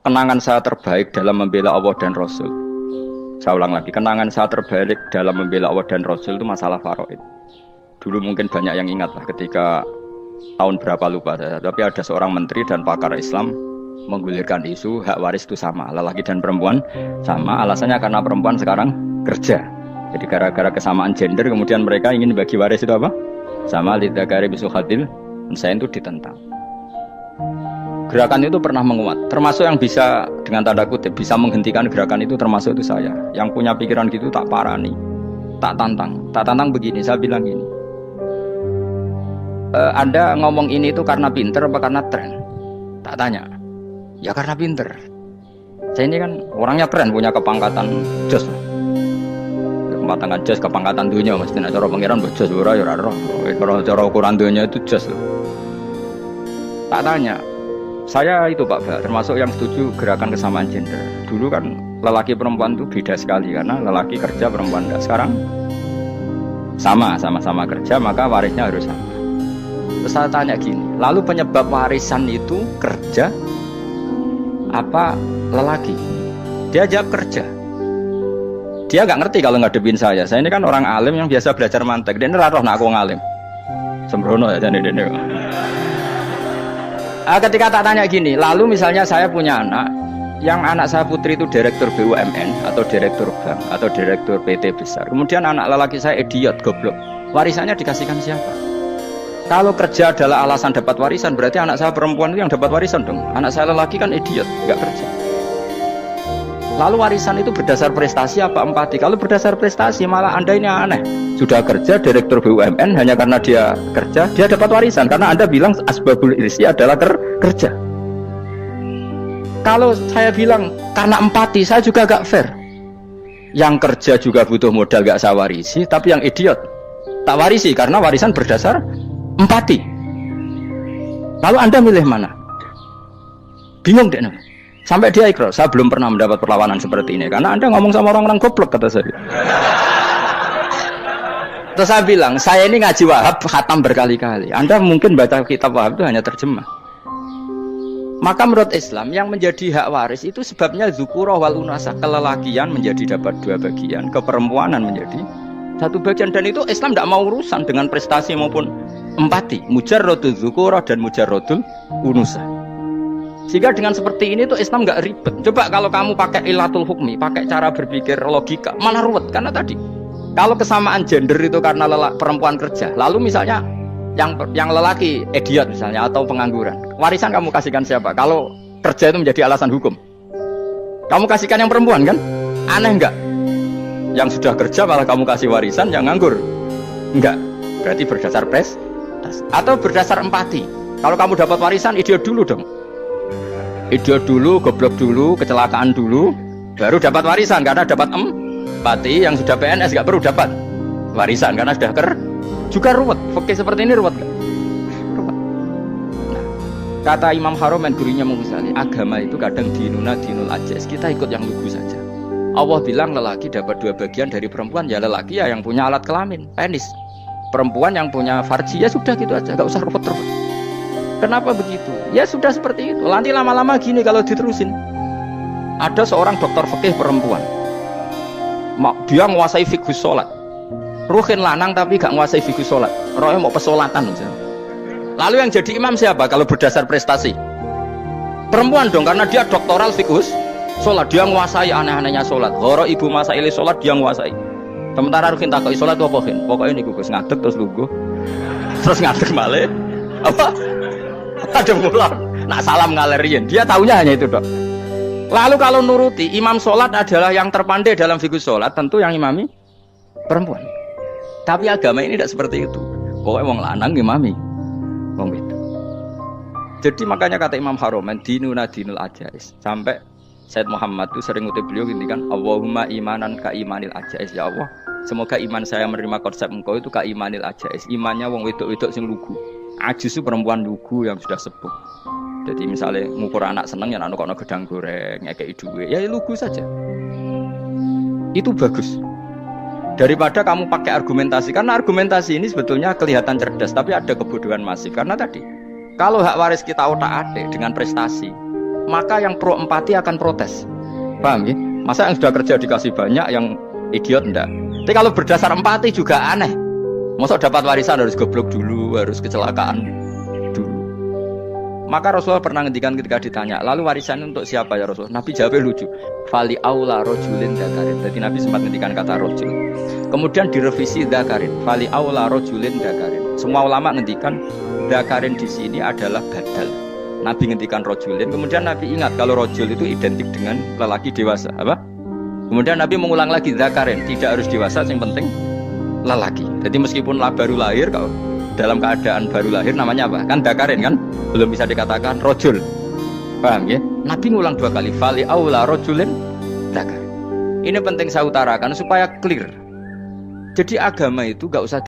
kenangan saya terbaik dalam membela Allah dan Rasul. Saya ulang lagi, kenangan saya terbaik dalam membela Allah dan Rasul itu masalah faraid. Dulu mungkin banyak yang ingat lah ketika tahun berapa lupa saya, tapi ada seorang menteri dan pakar Islam menggulirkan isu hak waris itu sama, lelaki dan perempuan sama. Alasannya karena perempuan sekarang kerja. Jadi gara-gara kesamaan gender kemudian mereka ingin bagi waris itu apa? Sama, lidzakari mislu hadzil unsayain itu ditentang. Gerakan itu pernah menguat, termasuk yang bisa dengan tanda kutip bisa menghentikan gerakan itu termasuk itu saya. Yang punya pikiran gitu tak parani, tak tantang begini, saya bilang gini. Anda ngomong ini itu karena pinter apa karena tren? Tak tanya. Ya karena pinter. Saya ini kan orangnya keren, punya kepangkatan jos. Kepangkatan jos, kepangkatan dunia, mesti nak cara pangeran jos ora ya ora roh. Kalau cara ukuran dunia itu jos. Tak tanya. Saya itu Pak Ba, termasuk yang setuju gerakan kesamaan gender. Dulu kan lelaki perempuan itu beda sekali karena lelaki kerja perempuan tidak. Sekarang sama-sama kerja maka warisnya harus sama. Terus saya tanya gini, lalu penyebab warisan itu kerja apa lelaki? Dia jawab kerja. Dia nggak ngerti kalau ngadepin saya. Saya ini kan orang alim yang biasa belajar mantek. Dia ini roh nak aku ngalim. Sembrono ya jadi dia. Ketika tak tanya gini, lalu misalnya saya punya anak, yang anak saya putri itu direktur BUMN atau direktur bank atau direktur PT besar. Kemudian anak lelaki saya idiot, goblok. Warisannya dikasihkan siapa? Kalau kerja adalah alasan dapat warisan, berarti anak saya perempuan itu yang dapat warisan dong. Anak saya lelaki kan idiot, nggak kerja. Lalu warisan itu berdasar prestasi apa empati? Kalau berdasar prestasi malah Anda ini aneh. Sudah kerja direktur BUMN hanya karena dia kerja, dia dapat warisan. Karena Anda bilang asbabul irsi adalah kerja. Kalau saya bilang karena empati, saya juga gak fair. Yang kerja juga butuh modal gak saya warisi, tapi yang idiot tak warisi karena warisan berdasar empati. Lalu Anda milih mana? Bingung deh. Sampai dia ikrar, saya belum pernah mendapat perlawanan seperti ini karena Anda ngomong sama orang-orang goblok, kata saya. Terus saya bilang, saya ini ngaji Wahab khatam berkali-kali. Anda mungkin baca kitab Wahab itu hanya terjemah. Maka menurut Islam yang menjadi hak waris itu sebabnya dzukura wal unasa, kelelakian menjadi dapat 2 bagian, keperempuanan menjadi 1 bagian, dan itu Islam tidak mau urusan dengan prestasi maupun empati. Mujarrodul dzukura dan mujarrodul unusa. Sehingga dengan seperti ini tuh Islam nggak ribet. Coba kalau kamu pakai ilatul hukmi, pakai cara berpikir logika, malah ruwet. Karena tadi, kalau kesamaan gender itu karena perempuan kerja, lalu misalnya yang lelaki idiot misalnya atau pengangguran, warisan kamu kasihkan siapa? Kalau kerja itu menjadi alasan hukum, kamu kasihkan yang perempuan kan? Aneh nggak? Yang sudah kerja malah kamu kasih warisan yang nganggur? Enggak. Berarti berdasar prestasi atau berdasar empati. Kalau kamu dapat warisan, idiot dulu dong. Idiot dulu, goblok dulu, kecelakaan dulu, baru dapat warisan karena dapat empati. Yang sudah PNS nggak perlu dapat warisan karena sudah juga ruwet. Oke, seperti ini ruwet nggak? Ruwet. Nah, kata Imam Haromen gurunya Mughazali, agama itu kadang dinuna dinul ajais, kita ikut yang lugu saja. Allah bilang lelaki dapat 2 bagian dari perempuan, ya lelaki ya yang punya alat kelamin, penis. Perempuan yang punya farji, ya sudah gitu aja, nggak usah ruwet-ruwet. Kenapa begitu? Ya sudah seperti itu. Nanti lama-lama gini kalau diterusin. Ada seorang dokter fikih perempuan. Dia menguasai fikih sholat. Ruhin lanang tapi gak menguasai fikih sholat. Rohnya mau pesolatan misalnya. Lalu yang jadi imam siapa kalau berdasar prestasi? Perempuan dong, karena dia doktoral fikih sholat. Dia menguasai aneh-anehnya sholat. Horo ibu masaili sholat dia menguasai. Sementara Ruhin takoi sholat apa Ruhin? Pokoknya ini gugus ngadeg terus lugu. Terus ngadeg malah. Apa? Ada mulan, nak salam ngalerian. Dia tahunya hanya itu dok. Lalu kalau nuruti imam sholat adalah yang terpandai dalam fikih sholat, tentu yang imami perempuan. Tapi agama ini tidak seperti itu. Pokoknya wong lanang imami, wong itu. Jadi makanya kata Imam Haromen, dinuna dinul ajais. Sampai Said Muhammad itu sering ngutip beliau gini kan, Allahumma imanan ka imanil ajais, ya Allah. Semoga iman saya menerima konsep engkau itu ka imanil ajais. Imannya wong wedok-wedok sing lugu. Ajis itu perempuan lugu yang sudah sepuh. Jadi misalnya ngukur anak seneng ya anak gedang goreng, ngekei duit, ya lugu saja. Itu bagus. Daripada kamu pakai argumentasi, karena argumentasi ini sebetulnya kelihatan cerdas, tapi ada kebodohan masif. Karena tadi, kalau hak waris kita otak-atik dengan prestasi, maka yang pro empati akan protes. Paham ya? Masa yang sudah kerja dikasih banyak, yang idiot enggak? Tapi kalau berdasar empati juga aneh. Masa dapat warisan harus goblok dulu, harus kecelakaan dulu. Maka Rasulullah pernah ngendikan ketika ditanya, lalu warisan untuk siapa ya Rasulullah? Nabi jawabnya lucu. Fali aula rojulin dakarin. Jadi Nabi sempat ngendikan kata rojul. Kemudian direvisi dakarin. Fali aula rojulin dakarin. Semua ulama ngendikan dakarin di sini adalah badal. Nabi ngendikan rojulin. Kemudian Nabi ingat kalau rojul itu identik dengan lelaki dewasa. Apa? Kemudian Nabi mengulang lagi dakarin. Tidak harus dewasa, yang penting lelaki. Jadi meskipun baru lahir, kalau dalam keadaan baru lahir namanya apa? Kan dakarin kan? Belum bisa dikatakan rojul. Paham ya? Nabi ngulang 2 kali. Fali aula rojulin dakar. Ini penting saya utarakan supaya clear. Jadi agama itu gak usah